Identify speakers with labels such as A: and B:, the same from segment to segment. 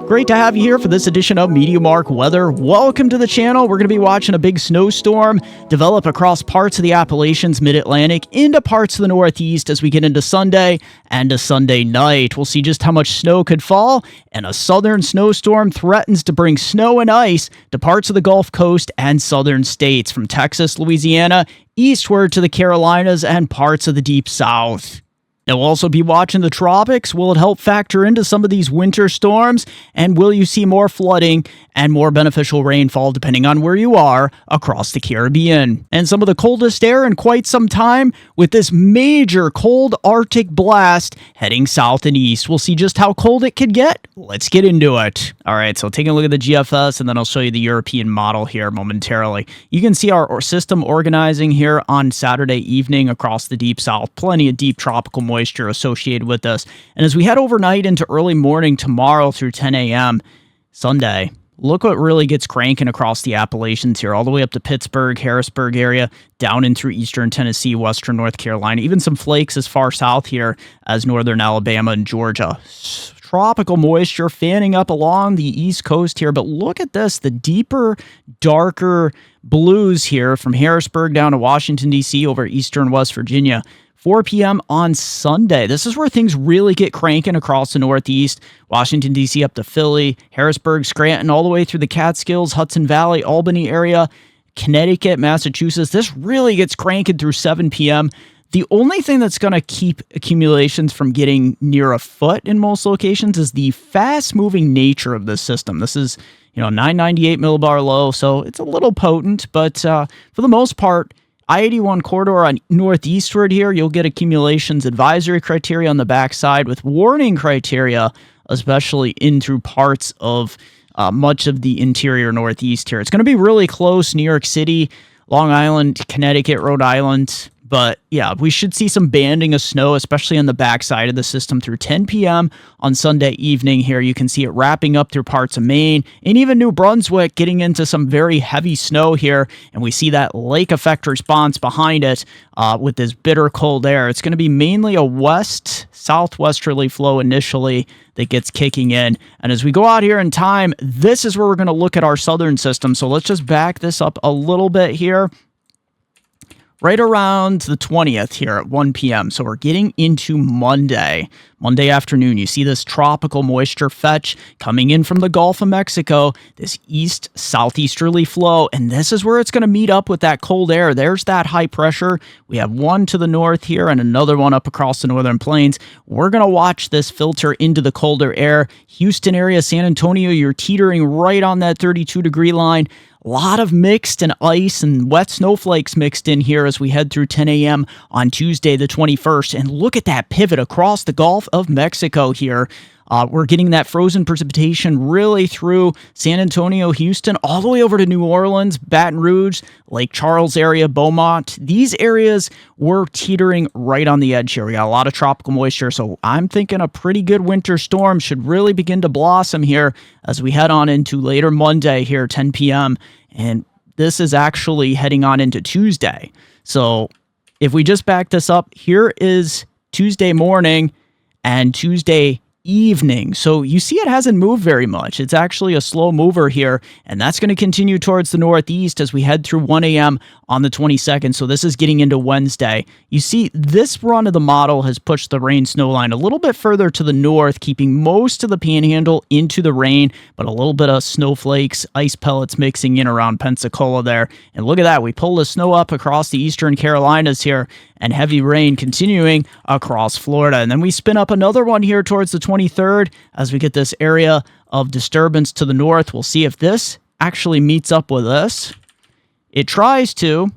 A: Great to have you here for this edition of MeteoMark Weather. Welcome to the channel. We're going to be watching a big snowstorm develop across parts of the Appalachians, mid-Atlantic, into parts of the Northeast as we get into Sunday and to Sunday night. We'll see just how much snow could fall, and a southern snowstorm threatens to bring snow and ice to parts of the Gulf Coast and southern states, from Texas, Louisiana, eastward to the Carolinas and parts of the Deep South. Now, we'll also be watching the tropics. Will it help factor into some of these winter storms? And will you see more flooding and more beneficial rainfall depending on where you are across the Caribbean? And some of the coldest air in quite some time with this major cold Arctic blast heading south and east. We'll see just how cold it could get. Let's get into it. All right, so taking a look at the GFS, and then I'll show you the European model here momentarily. You can see our system organizing here on Saturday evening across the Deep South. Plenty of deep tropical moisture associated with this. And as we head overnight into early morning tomorrow through 10 a.m. Sunday, look what really gets cranking across the Appalachians here, all the way up to Pittsburgh, Harrisburg area, down in through eastern Tennessee, western North Carolina, even some flakes as far south here as northern Alabama and Georgia. Tropical moisture fanning up along the east coast here, but look at this, the deeper, darker blues here from Harrisburg down to Washington, D.C., over eastern West Virginia. 4 p.m. on Sunday. This is where things really get cranking across the Northeast. Washington, D.C. up to Philly, Harrisburg, Scranton, all the way through the Catskills, Hudson Valley, Albany area, Connecticut, Massachusetts. This really gets cranking through 7 p.m. The only thing that's going to keep accumulations from getting near a foot in most locations is the fast-moving nature of this system. This is, 998 millibar low, so it's a little potent, but for the most part, I-81 corridor on northeastward here, you'll get accumulations advisory criteria on the backside with warning criteria, especially in through parts of much of the interior northeast here. It's going to be really close, New York City, Long Island, Connecticut, Rhode Island. But yeah, we should see some banding of snow, especially on the backside of the system through 10 p.m. on Sunday evening here. You can see it wrapping up through parts of Maine and even New Brunswick, getting into some very heavy snow here. And we see that lake effect response behind it with this bitter cold air. It's going to be mainly a west-southwesterly flow initially that gets kicking in. And as we go out here in time, this is where we're going to look at our southern system. So let's just back this up a little bit here. Right around the 20th here at 1 p.m. So we're getting into Monday afternoon. You see this tropical moisture fetch coming in from the Gulf of Mexico, this east-southeasterly flow, and this is where it's going to meet up with that cold air. There's that high pressure. We have one to the north here and another one up across the northern plains. We're going to watch this filter into the colder air. Houston area, San Antonio, you're teetering right on that 32-degree line. A lot of mixed and ice and wet snowflakes mixed in here as we head through 10 a.m. on Tuesday the 21st. And look at that pivot across the Gulf of Mexico here. We're getting that frozen precipitation really through San Antonio, Houston, all the way over to New Orleans, Baton Rouge, Lake Charles area, Beaumont. These areas were teetering right on the edge here. We got a lot of tropical moisture, so I'm thinking a pretty good winter storm should really begin to blossom here as we head on into later Monday here, 10 p.m., and this is actually heading on into Tuesday. So if we just back this up, here is Tuesday morning and Tuesday evening. So you see it hasn't moved very much. It's actually a slow mover here, and that's going to continue towards the northeast as we head through 1 a.m. on the 22nd. So this is getting into Wednesday. You see this run of the model has pushed the rain snow line a little bit further to the north, keeping most of the panhandle into the rain, but a little bit of snowflakes, ice pellets mixing in around Pensacola there. And look at that. We pull the snow up across the eastern Carolinas here, and heavy rain continuing across Florida. And then we spin up another one here towards the 23rd as we get this area of disturbance to the north. We'll see if this actually meets up with us. It tries to.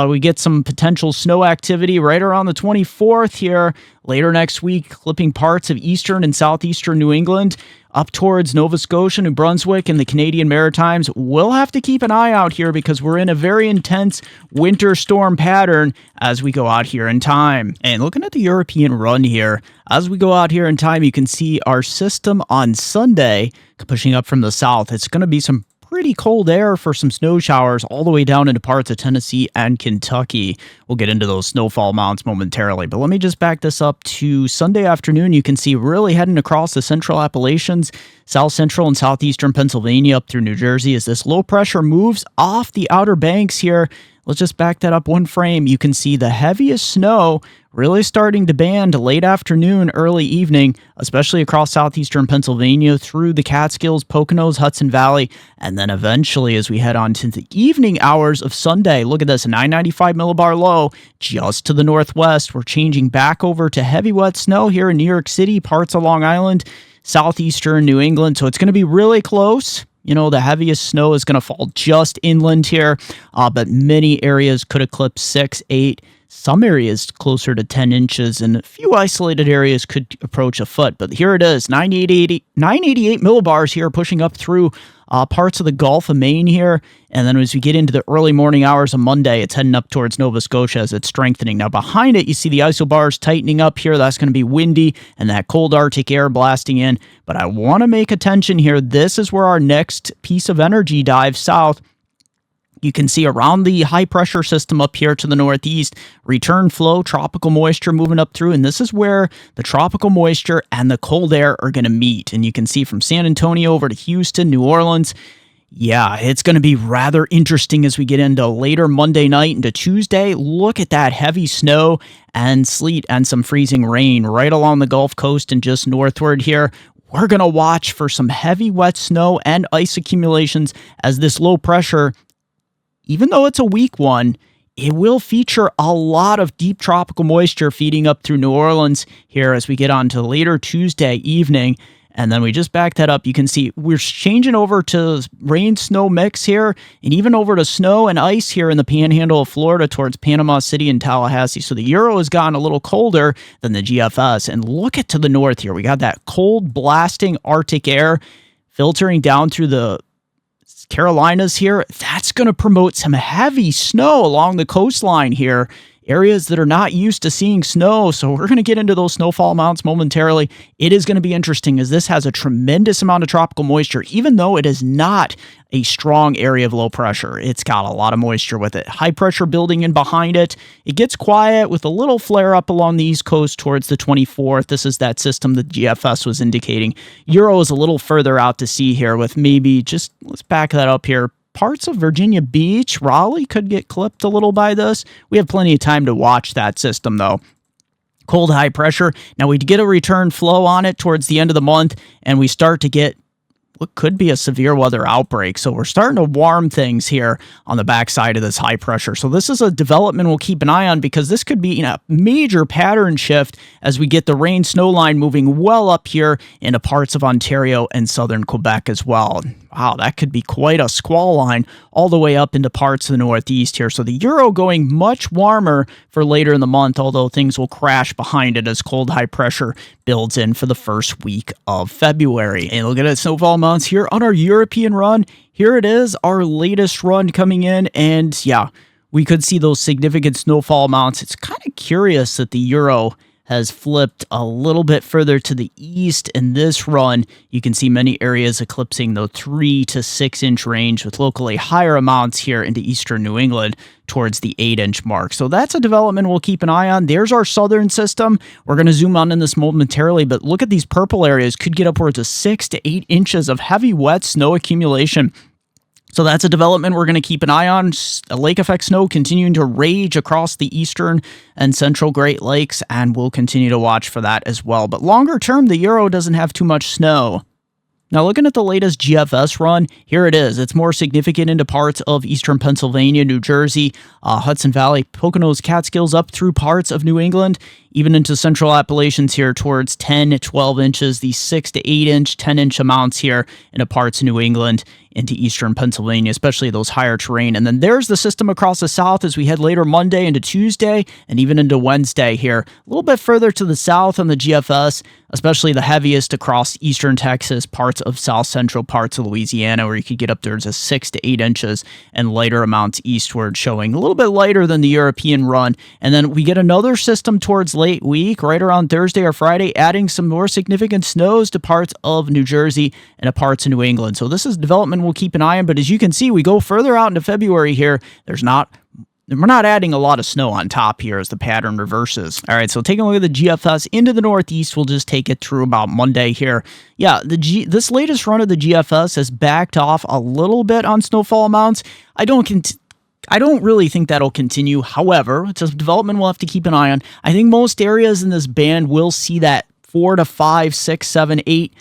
A: We get some potential snow activity right around the 24th here later next week, clipping parts of eastern and southeastern New England up towards Nova Scotia, New Brunswick, and the Canadian Maritimes. We'll have to keep an eye out here because we're in a very intense winter storm pattern as we go out here in time. And looking at the European run here, as we go out here in time, you can see our system on Sunday pushing up from the south. It's going to be some pretty cold air for some snow showers all the way down into parts of Tennessee and Kentucky. We'll get into those snowfall amounts momentarily, but let me just back this up to Sunday afternoon. You can see really heading across the central Appalachians, south central and southeastern Pennsylvania up through New Jersey as this low pressure moves off the outer banks here. Let's just back that up one frame. You can see the heaviest snow really starting to band late afternoon, early evening, especially across southeastern Pennsylvania through the Catskills, Poconos, Hudson Valley, and then eventually as we head on to the evening hours of Sunday, look at this, 995 millibar low just to the northwest. We're changing back over to heavy wet snow here in New York City, parts of Long Island, southeastern New England, so it's going to be really close. You know, the heaviest snow is going to fall just inland here, but many areas could eclipse 6, 8, some areas closer to 10 inches, and a few isolated areas could approach a foot. But here it is, 988 millibars here pushing up through parts of the Gulf of Maine here. And then as we get into the early morning hours of Monday, it's heading up towards Nova Scotia as it's strengthening. Now behind it, you see the isobars tightening up here. That's going to be windy and that cold Arctic air blasting in. But I want to make attention here. This is where our next piece of energy dives south. You can see around the high pressure system up here to the northeast, return flow, tropical moisture moving up through. And this is where the tropical moisture and the cold air are going to meet. And you can see from San Antonio over to Houston, New Orleans. Yeah, it's going to be rather interesting as we get into later Monday night into Tuesday. Look at that heavy snow and sleet and some freezing rain right along the Gulf Coast and just northward here. We're going to watch for some heavy wet snow and ice accumulations as this low pressure, even though it's a weak one, it will feature a lot of deep tropical moisture feeding up through New Orleans here as we get on to later Tuesday evening. And then we just back that up. You can see we're changing over to rain-snow mix here and even over to snow and ice here in the panhandle of Florida towards Panama City and Tallahassee. So the Euro has gotten a little colder than the GFS. And look at to the north here. We got that cold, blasting Arctic air filtering down through the Carolinas here. That's going to promote some heavy snow along the coastline here. Areas that are not used to seeing snow. So we're going to get into those snowfall amounts momentarily. It is going to be interesting as this has a tremendous amount of tropical moisture, even though it is not a strong area of low pressure. It's got a lot of moisture with it. High pressure building in behind it. It gets quiet with a little flare up along the East Coast towards the 24th. This is that system that GFS was indicating. Euro is a little further out to sea here with maybe just, let's back that up here. Parts of Virginia Beach, Raleigh could get clipped a little by this. We have plenty of time to watch that system, though. Cold high pressure. Now, we get a return flow on it towards the end of the month, and we start to get what could be a severe weather outbreak. So we're starting to warm things here on the backside of this high pressure. So this is a development we'll keep an eye on because this could be a major pattern shift as we get the rain snow line moving well up here into parts of Ontario and southern Quebec as well. Wow, that could be quite a squall line all the way up into parts of the northeast here. So the Euro going much warmer for later in the month, although things will crash behind it as cold high pressure builds in for the first week of February. And look at it, snowfall amounts here on our European run. Here it is, our latest run coming in. And yeah, we could see those significant snowfall amounts. It's kind of curious that the Euro has flipped a little bit further to the east in this run. You can see many areas eclipsing the 3 to 6 inch range with locally higher amounts here into eastern New England towards the 8-inch mark. So that's a development we'll keep an eye on. There's our southern system. We're going to zoom on in this momentarily, but look at these purple areas. Could get upwards of 6 to 8 inches of heavy wet snow accumulation. So that's a development we're going to keep an eye on. Lake effect snow continuing to rage across the eastern and central Great Lakes, and we'll continue to watch for that as well. But longer term, the Euro doesn't have too much snow. Now, looking at the latest GFS run, here it is. It's more significant into parts of eastern Pennsylvania, New Jersey, Hudson Valley, Poconos, Catskills, up through parts of New England, even into central Appalachians here towards 10 to 12 inches, the 6 to 8 inch, 10-inch amounts here into parts of New England, into eastern Pennsylvania, especially those higher terrain. And then there's the system across the south as we head later Monday into Tuesday and even into Wednesday here. A little bit further to the south on the GFS, especially the heaviest across eastern Texas, parts of south central parts of Louisiana, where you could get up there to 6 to 8 inches and lighter amounts eastward, showing a little bit lighter than the European run. And then we get another system towards late week, right around Thursday or Friday, adding some more significant snows to parts of New Jersey and to parts of New England. So this is development we'll keep an eye on. But as you can see, we go further out into February here. We're not adding a lot of snow on top here as the pattern reverses. All right, so taking a look at the GFS into the Northeast, we'll just take it through about Monday here. Yeah, this latest run of the GFS has backed off a little bit on snowfall amounts. I don't really think that'll continue. However, it's a development we'll have to keep an eye on. I think most areas in this band will see that 4 to 5, 6, 7, 8,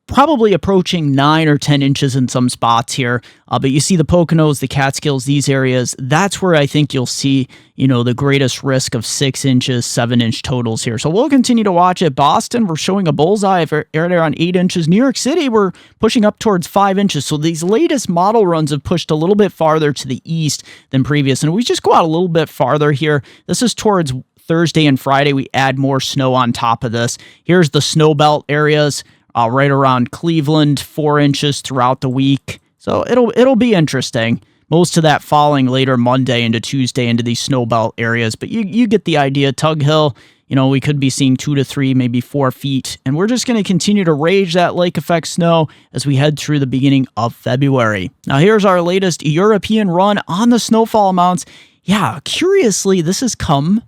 A: probably approaching 9 or 10 inches in some spots here. But you see the Poconos, the Catskills, these areas, that's where I think you'll see, the greatest risk of 6 inches, 7-inch totals here. So we'll continue to watch it. Boston, we're showing a bullseye right there on 8 inches. New York City, we're pushing up towards 5 inches. So these latest model runs have pushed a little bit farther to the east than previous. And we just go out a little bit farther here. This is towards Thursday and Friday. We add more snow on top of this. Here's the snow belt areas. Right around Cleveland, 4 inches throughout the week. So it'll be interesting. Most of that falling later Monday into Tuesday into these snowbelt areas. But you get the idea. Tug Hill, we could be seeing 2 to 3, maybe 4 feet. And we're just going to continue to rage that lake effect snow as we head through the beginning of February. Now here's our latest European run on the snowfall amounts. Yeah, curiously, this has come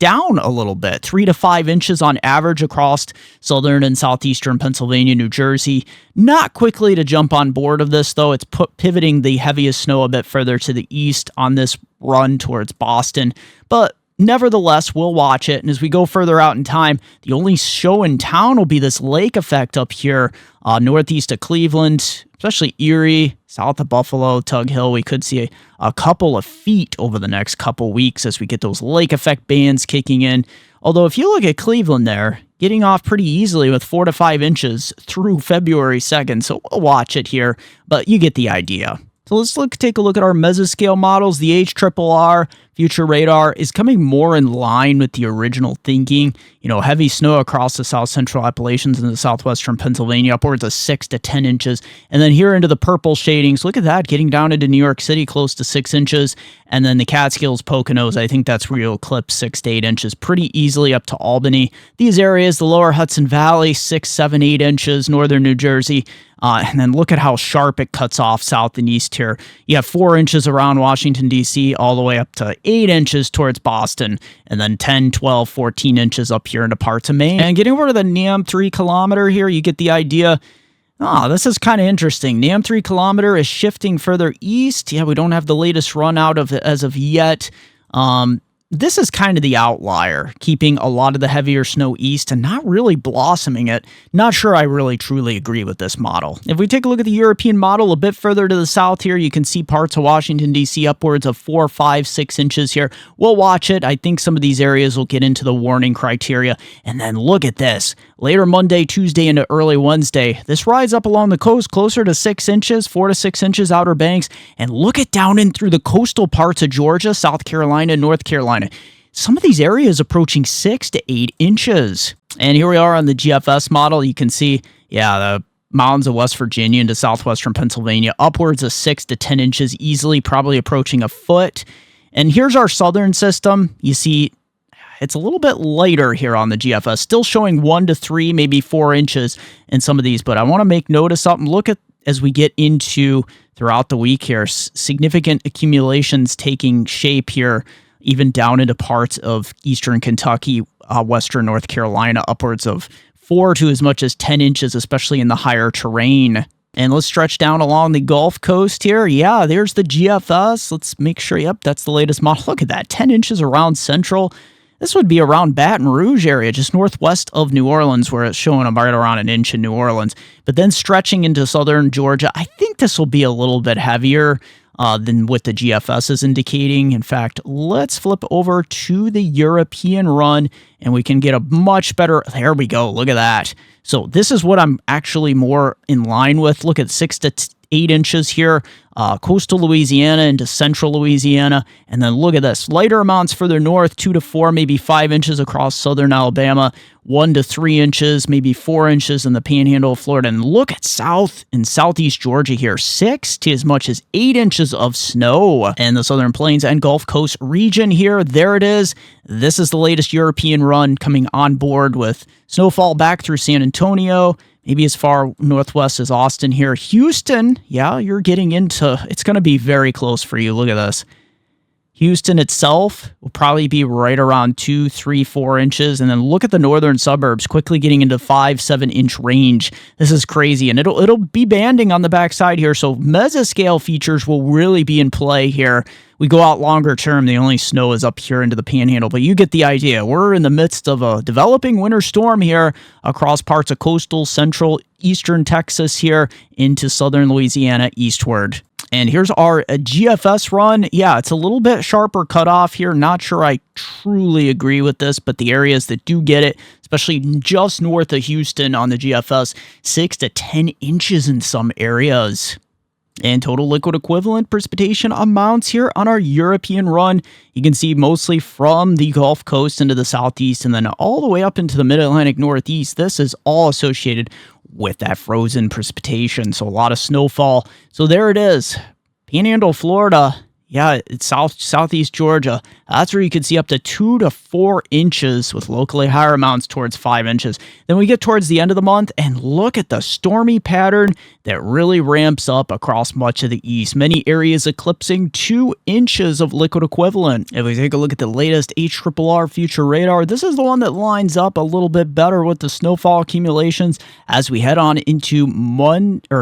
A: down a little bit, 3 to 5 inches on average across southern and southeastern Pennsylvania, New Jersey. Not quickly to jump on board of this, though. It's pivoting the heaviest snow a bit further to the east on this run towards Boston. But nevertheless, we'll watch it. And as we go further out in time, the only show in town will be this lake effect up here, northeast of Cleveland, especially Erie, south of Buffalo, Tug Hill. We could see a couple of feet over the next couple weeks as we get those lake effect bands kicking in. Although if you look at Cleveland there, getting off pretty easily with 4 to 5 inches through February 2nd. So we'll watch it here, but you get the idea. So let's take a look at our mesoscale models. The HRRR future radar is coming more in line with the original thinking. Heavy snow across the south central Appalachians and the southwestern Pennsylvania, upwards of 6 to 10 inches. And then here into the purple shadings, look at that, getting down into New York City, close to 6 inches. And then the Catskills, Poconos, I think that's where you'll eclipse 6 to 8 inches pretty easily up to Albany. These areas, the lower Hudson Valley, 6, 7, 8 inches, northern New Jersey. And then look at how sharp it cuts off south and east here. You have 4 inches around Washington, D.C., all the way up to 8 inches towards Boston, and then 10, 12, 14 inches up here into parts of Maine. And getting over to the NAM 3 kilometer here, you get the idea. This is kind of interesting. NAM 3 kilometer is shifting further east. Yeah, we don't have the latest run out of it as of yet. This is kind of the outlier, keeping a lot of the heavier snow east and not really blossoming it. Not sure I really truly agree with this model. If we take a look at the European model a bit further to the south here, you can see parts of Washington, D.C. upwards of 4, 5, 6 inches here. We'll watch it. I think some of these areas will get into the warning criteria. And then look at this. Later Monday, Tuesday, into early Wednesday, this rides up along the coast closer to 6 inches, 4 to 6 inches Outer Banks. And look at down in through the coastal parts of Georgia, South Carolina, North Carolina. Some of these areas approaching 6 to 8 inches. And here we are on the GFS model. You can see, the mountains of West Virginia into southwestern Pennsylvania, upwards of 6 to 10 inches easily, probably approaching a foot. And here's our southern system. You see, it's a little bit lighter here on the GFS, still showing 1 to 3, maybe 4 inches in some of these. But I want to make note of something. Look at, as we get into throughout the week here, significant accumulations taking shape here, even down into parts of eastern Kentucky, western North Carolina, upwards of 4 to as much as 10 inches, especially in the higher terrain. And let's stretch down along the Gulf Coast here. Yeah, there's the GFS. Let's make sure, that's the latest model. Look at that, 10 inches around central. This would be around Baton Rouge area, just northwest of New Orleans, where it's showing them right around an inch in New Orleans. But then stretching into southern Georgia, I think this will be a little bit heavier than what the GFS is indicating. In fact, let's flip over to the European run and we can get a much better, there we go, look at that. So this is what I'm actually more in line with. Look at 6 to 8 inches here, coastal Louisiana into central Louisiana. And then look at this, lighter amounts further north, 2 to 4, maybe 5 inches across southern Alabama, 1 to 3 inches, maybe 4 inches in the panhandle of Florida. And look at south and southeast Georgia here, 6 to as much as 8 inches of snow. And the southern plains and Gulf Coast region here, there it is. This is the latest European run coming on board with snowfall back through San Antonio, maybe as far northwest as Austin here. Houston, yeah, you're getting into, it's going to be very close for you. Look at this. Houston itself will probably be right around 2, 3, 4 inches. And then look at the northern suburbs quickly getting into 5, 7 inch range. This is crazy. And it'll be banding on the backside here. So mesoscale features will really be in play here. We go out longer term, the only snow is up here into the panhandle, but you get the idea. We're in the midst of a developing winter storm here across parts of coastal, central, eastern Texas here into southern Louisiana eastward. And here's our GFS run. Yeah, it's a little bit sharper cutoff here. Not sure I truly agree with this, but the areas that do get it, especially just north of Houston on the GFS, 6 to 10 inches in some areas. And total liquid equivalent precipitation amounts here on our European run, you can see mostly from the Gulf Coast into the southeast and then all the way up into the mid-Atlantic northeast. This is all associated with that frozen precipitation, so a lot of snowfall. So there it is, Panhandle, Florida. Yeah, it's southeast Georgia. That's where you could see up to 2 to 4 inches with locally higher amounts towards 5 inches. Then we get towards the end of the month and look at the stormy pattern that really ramps up across much of the east. Many areas eclipsing 2 inches of liquid equivalent. If we take a look at the latest HRRR future radar, this is the one that lines up a little bit better with the snowfall accumulations as we head on into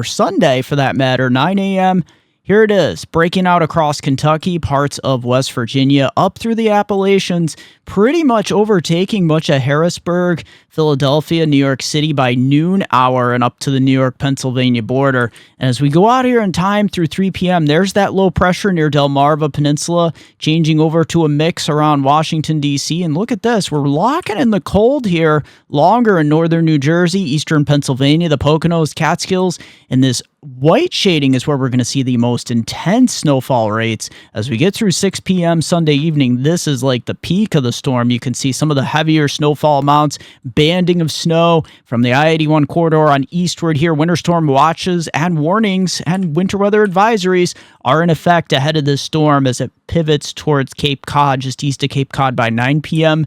A: Sunday, for that matter, 9 a.m. Here it is, breaking out across Kentucky, parts of West Virginia, up through the Appalachians, pretty much overtaking much of Harrisburg, Philadelphia, New York City by noon hour and up to the New York-Pennsylvania border. And as we go out here in time through 3 p.m., there's that low pressure near Delmarva Peninsula, changing over to a mix around Washington, D.C. And look at this, we're locking in the cold here longer in northern New Jersey, eastern Pennsylvania, the Poconos, Catskills, and this white shading is where we're going to see the most intense snowfall rates. As we get through 6 p.m. Sunday evening, this is like the peak of the storm. You can see some of the heavier snowfall amounts, banding of snow from the I-81 corridor on eastward here. Winter storm watches and warnings and winter weather advisories are in effect ahead of this storm as it pivots towards Cape Cod, just east of Cape Cod by 9 p.m.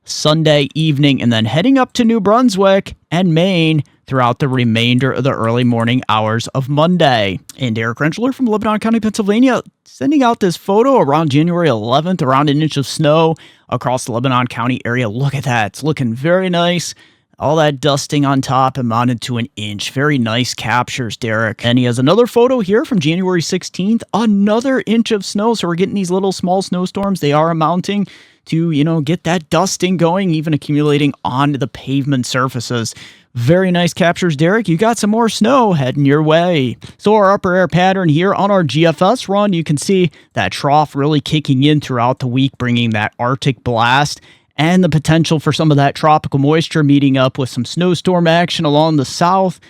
A: Sunday evening, and then heading up to New Brunswick and Maine throughout the remainder of the early morning hours of Monday. And Eric Rentschler from Lebanon County, Pennsylvania, sending out this photo around January 11th, around an inch of snow across the Lebanon County area. Look at that. It's looking very nice. All that dusting on top amounted to an inch. Very nice captures, Derek. And he has another photo here from January 16th, another inch of snow. So we're getting these little small snowstorms. They are amounting to, get that dusting going, even accumulating on the pavement surfaces. Very nice captures, Derek. You got some more snow heading your way. So our upper air pattern here on our GFS run, you can see that trough really kicking in throughout the week, bringing that Arctic blast and the potential for some of that tropical moisture meeting up with some snowstorm action along the south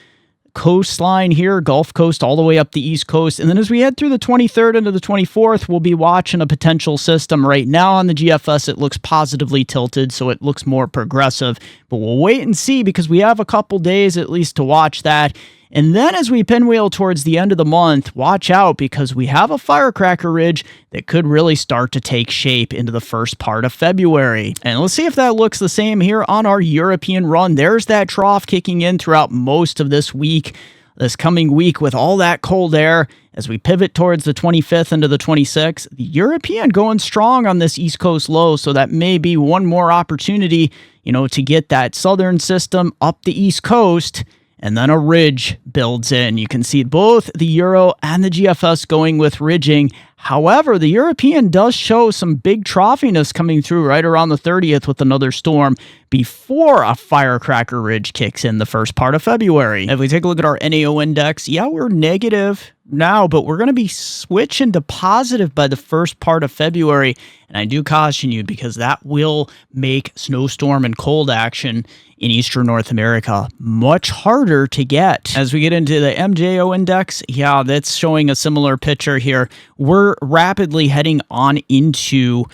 A: coastline here, Gulf Coast all the way up the East Coast. And then as we head through the 23rd into the 24th, we'll be watching a potential system. Right now on the GFS, it looks positively tilted, so it looks more progressive. But we'll wait and see because we have a couple days at least to watch that. And then as we pinwheel towards the end of the month, watch out because we have a firecracker ridge that could really start to take shape into the first part of February. And let's see if that looks the same here on our European run. There's that trough kicking in throughout most of this week, this coming week with all that cold air. As we pivot towards the 25th into the 26th, the European going strong on this East Coast low, so that may be one more opportunity, to get that southern system up the East Coast. And then a ridge builds in. You can see both the Euro and the GFS going with ridging. However, the European does show some big troughiness coming through right around the 30th with another storm before a firecracker ridge kicks in the first part of February. If we take a look at our NAO index, yeah, we're negative now, but we're going to be switching to positive by the first part of February. And I do caution you because that will make snowstorm and cold action in eastern North America much harder to get. As we get into the MJO index, yeah, that's showing a similar picture here. We're rapidly heading on into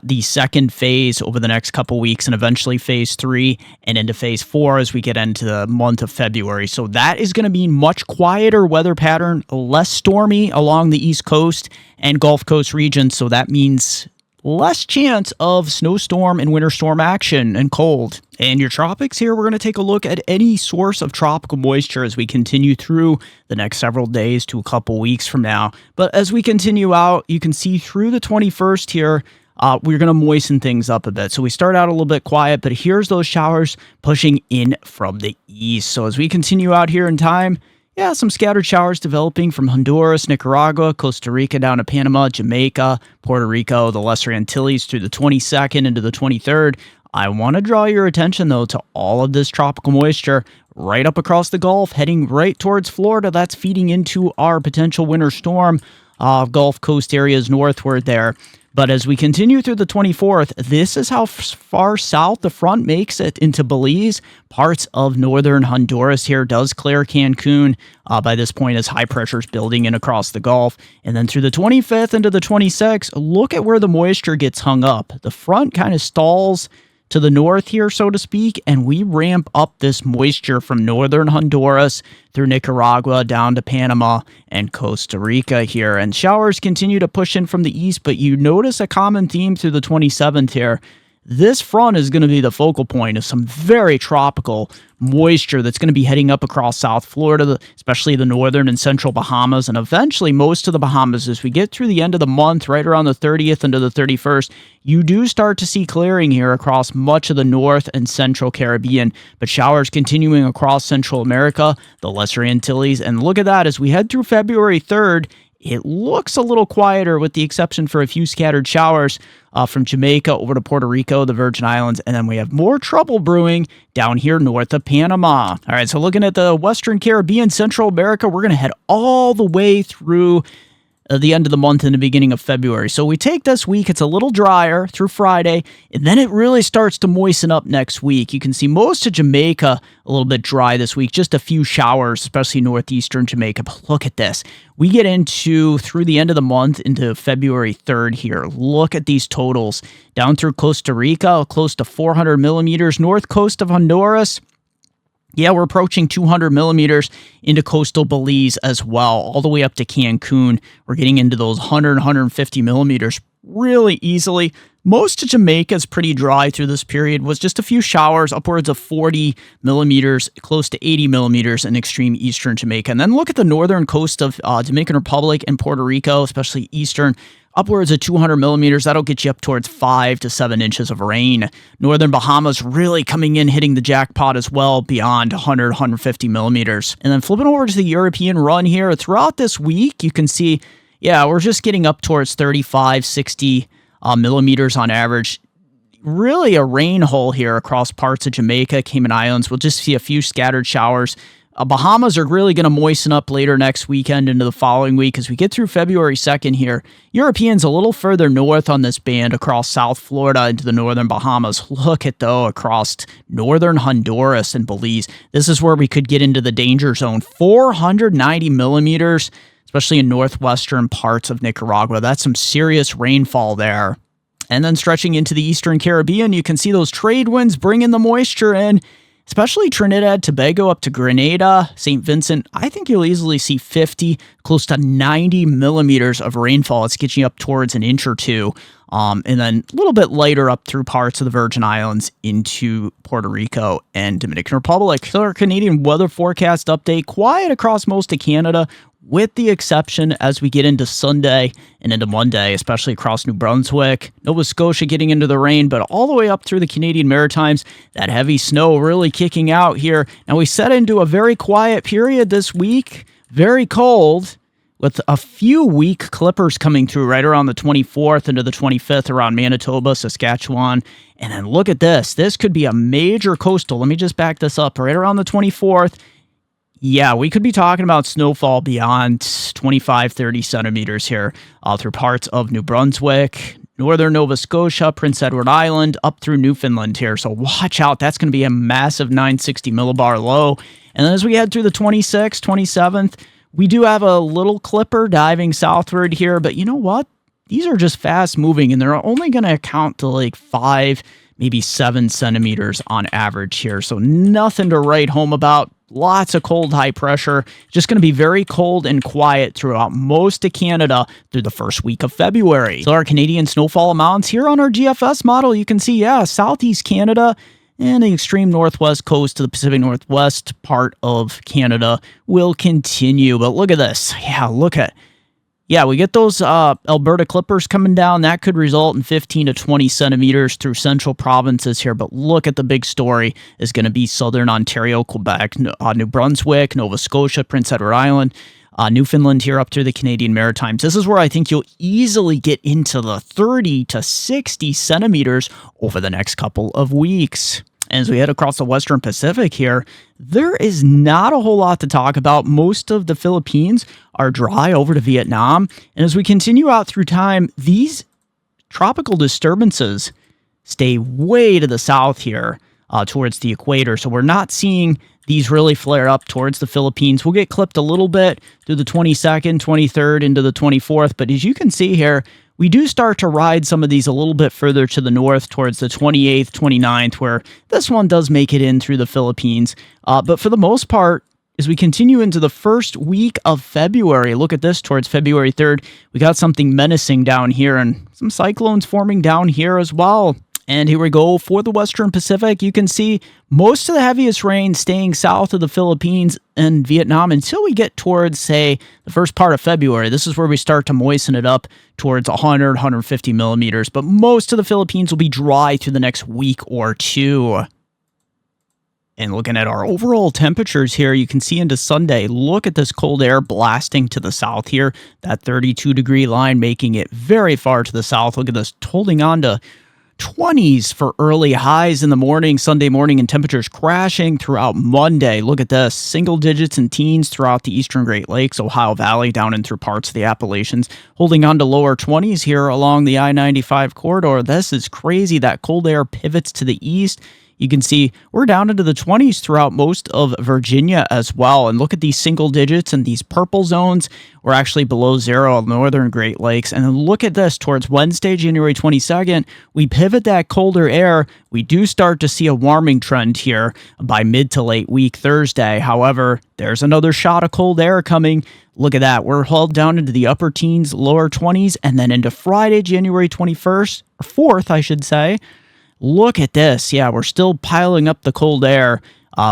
A: the second phase over the next couple weeks, and eventually phase 3 and into phase 4 as we get into the month of February. So that is going to be much quieter weather pattern, less stormy along the East Coast and Gulf Coast regions. So that means less chance of snowstorm and winter storm action and cold. And your tropics here, we're going to take a look at any source of tropical moisture as we continue through the next several days to a couple weeks from now. But as we continue out, you can see through the 21st here, we're going to moisten things up a bit. So we start out a little bit quiet, but here's those showers pushing in from the east. So as we continue out here in time, yeah, some scattered showers developing from Honduras, Nicaragua, Costa Rica down to Panama, Jamaica, Puerto Rico, the Lesser Antilles through the 22nd into the 23rd. I want to draw your attention, though, to all of this tropical moisture right up across the Gulf, heading right towards Florida. That's feeding into our potential winter storm, Gulf Coast areas northward there. But as we continue through the 24th, this is how far south the front makes it into Belize. Parts of northern Honduras here does clear Cancun by this point as high pressure is building in across the Gulf. And then through the 25th into the 26th, look at where the moisture gets hung up. The front kind of stalls to the north here, so to speak, and we ramp up this moisture from northern Honduras through Nicaragua down to Panama and Costa Rica here. And showers continue to push in from the east, but you notice a common theme through the 27th here. This front is going to be the focal point of some very tropical moisture that's going to be heading up across South Florida, especially the northern and central Bahamas, and eventually most of the Bahamas. As we get through the end of the month, right around the 30th into the 31st, you do start to see clearing here across much of the North and Central Caribbean, but showers continuing across Central America, the Lesser Antilles, and look at that, as we head through February 3rd, it looks a little quieter with the exception for a few scattered showers from Jamaica over to Puerto Rico, the Virgin Islands, and then we have more trouble brewing down here north of Panama. All right, so looking at the Western Caribbean, Central America, we're going to head all the way through the end of the month and the beginning of February. So we take this week, it's a little drier through Friday, and then it really starts to moisten up next week. You can see most of Jamaica a little bit dry this week, just a few showers, especially northeastern Jamaica. But look at this. We get into, through the end of the month, into February 3rd here. Look at these totals. Down through Costa Rica, close to 400 millimeters. North coast of Honduras, yeah, we're approaching 200 millimeters into coastal Belize as well, all the way up to Cancun. We're getting into those 100, 150 millimeters really easily. Most of Jamaica is pretty dry through this period, was just a few showers, upwards of 40 millimeters, close to 80 millimeters in extreme eastern Jamaica. And then look at the northern coast of Dominican Republic and Puerto Rico, especially eastern, upwards of 200 millimeters. That'll get you up towards 5 to 7 inches of rain. Northern Bahamas really coming in, hitting the jackpot as well, beyond 100, 150 millimeters. And then flipping over to the European run here, throughout this week, you can see, yeah, we're just getting up towards 35, 60 millimeters on average. Really a rain hole here across parts of Jamaica, Cayman Islands. We'll just see a few scattered showers. Bahamas are really going to moisten up later next weekend into the following week as we get through February 2nd here. Europeans a little further north on this band across South Florida into the northern Bahamas. Look at, though, across northern Honduras and Belize. This is where we could get into the danger zone. 490 millimeters, especially in northwestern parts of Nicaragua. That's some serious rainfall there. And then stretching into the eastern Caribbean, you can see those trade winds bringing the moisture in, especially Trinidad, Tobago up to Grenada, St. Vincent. I think you'll easily see 50, close to 90 millimeters of rainfall. It's getting you up towards an inch or two. And then a little bit lighter up through parts of the Virgin Islands into Puerto Rico and Dominican Republic. So our Canadian weather forecast update, quiet across most of Canada, with the exception as we get into Sunday and into Monday, especially across New Brunswick, Nova Scotia getting into the rain, but all the way up through the Canadian Maritimes, that heavy snow really kicking out here. Now we set into a very quiet period this week, very cold, with a few weak clippers coming through right around the 24th into the 25th around Manitoba, Saskatchewan. And then look at this. This could be a major coastal. Let me just back this up. Right around the 24th, Yeah, we could be talking about snowfall beyond 25, 30 centimeters here through parts of New Brunswick, northern Nova Scotia, Prince Edward Island, up through Newfoundland here. So watch out. That's going to be a massive 960 millibar low. And then as we head through the 26th, 27th, we do have a little clipper diving southward here. But you know what? These are just fast moving, and they're only going to account to like 5, maybe 7 centimeters on average here. So nothing to write home about. Lots of cold high pressure. Just going to be very cold and quiet throughout most of Canada through the first week of February. So our Canadian snowfall amounts here on our GFS model, you can see, yeah, southeast Canada and the extreme northwest coast to the Pacific Northwest part of Canada will continue. But look at this. Yeah, look at Yeah, we get those Alberta clippers coming down. That could result in 15 to 20 centimeters through central provinces here. But look at the big story is going to be southern Ontario, Quebec, New Brunswick, Nova Scotia, Prince Edward Island, Newfoundland here up to the Canadian Maritimes. This is where I think you'll easily get into the 30 to 60 centimeters over the next couple of weeks. As we head across the Western Pacific here, there is not a whole lot to talk about. Most of the Philippines are dry over to Vietnam. And as we continue out through time, these tropical disturbances stay way to the south here towards the equator. So we're not seeing these really flare up towards the Philippines. We'll get clipped a little bit through the 22nd, 23rd, into the 24th. But as you can see here, we do start to ride some of these a little bit further to the north towards the 28th, 29th, where this one does make it in through the Philippines. But for the most part, as we continue into the first week of February, look at this, towards February 3rd, we got something menacing down here and some cyclones forming down here as well. And here we go for the Western Pacific. You can see most of the heaviest rain staying south of the Philippines and Vietnam until we get towards, say, the first part of February. This is where we start to moisten it up towards 100, 150 millimeters. But most of the Philippines will be dry through the next week or two. And looking at our overall temperatures here, you can see into Sunday, look at this cold air blasting to the south here. That 32-degree line making it very far to the south. Look at this, holding on to 20s for early highs in the morning, Sunday morning, and temperatures crashing throughout Monday. Look at this, single digits and teens throughout the eastern Great Lakes, Ohio Valley, down and through parts of the Appalachians, holding on to lower 20s here along the I-95 corridor. This is crazy. That cold air pivots to the east. You can see we're down into the 20s throughout most of Virginia as well. And look at these single digits and these purple zones. We're actually below zero on the northern Great Lakes. And then look at this, towards Wednesday, January 22nd, we pivot that colder air. We do start to see a warming trend here by mid to late week Thursday. However, there's another shot of cold air coming. Look at that. We're hauled down into the upper teens, lower 20s, and then into Friday, January 21st, or 4th, I should say. Look at this. Yeah, we're still piling up the cold air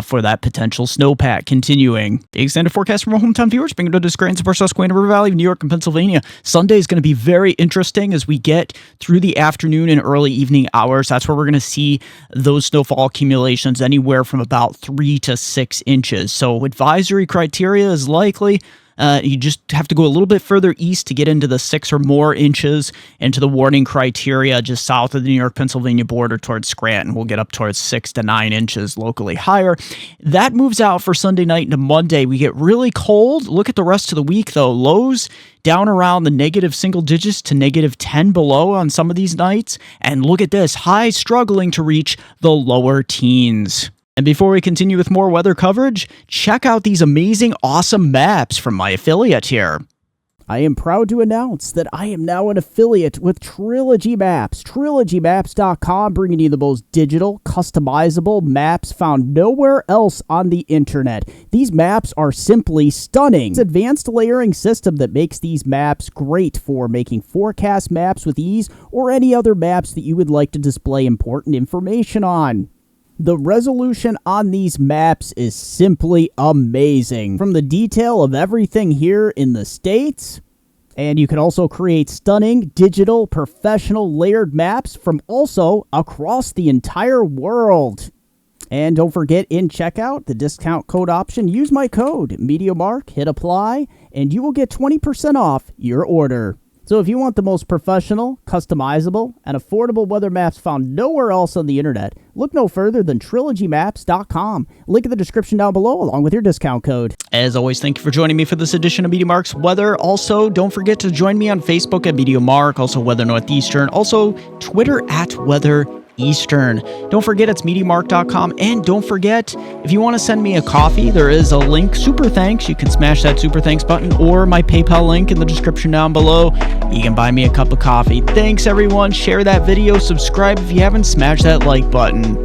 A: for that potential snowpack continuing. The extended forecast from our hometown viewers, bringing to the Scranton, Support, Susquehanna, River Valley, New York, and Pennsylvania. Sunday is going to be very interesting as we get through the afternoon and early evening hours. That's where we're going to see those snowfall accumulations anywhere from about 3 to 6 inches. So advisory criteria is likely. You just have to go a little bit further east to get into the 6 or more inches, into the warning criteria just south of the New York-Pennsylvania border towards Scranton. We'll get up towards 6 to 9 inches locally higher. That moves out for Sunday night into Monday. We get really cold. Look at the rest of the week, though. Lows down around the negative single digits to negative 10 below on some of these nights. And look at this, highs struggling to reach the lower teens. And before we continue with more weather coverage, check out these amazing, awesome maps from my affiliate here. I am proud to announce that I am now an affiliate with Trilogy Maps. TrilogyMaps.com, bringing you the most digital, customizable maps found nowhere else on the internet. These maps are simply stunning. It's an advanced layering system that makes these maps great for making forecast maps with ease, or any other maps that you would like to display important information on. The resolution on these maps is simply amazing. From the detail of everything here in the States, and you can also create stunning, digital, professional layered maps from also across the entire world. And don't forget, in checkout, the discount code option, use my code, MeteoMark, hit apply, and you will get 20% off your order.
B: So if you want the most professional, customizable, and affordable weather maps found nowhere else on the internet, look no further than TrilogyMaps.com. Link in the description down below along with your discount code.
A: As always, thank you for joining me for this edition of MeteoMark's Weather. Also, don't forget to join me on Facebook at MeteoMark, also Weather Northeastern, also Twitter at Weather Eastern. Don't forget it's MeteoMark.com, and don't forget, if you want to send me a coffee, there is a link, Super Thanks. You can smash that Super Thanks button or my PayPal link in the description down below. You can buy me a cup of coffee. Thanks everyone. Share that video, subscribe if you haven't, smash that like button.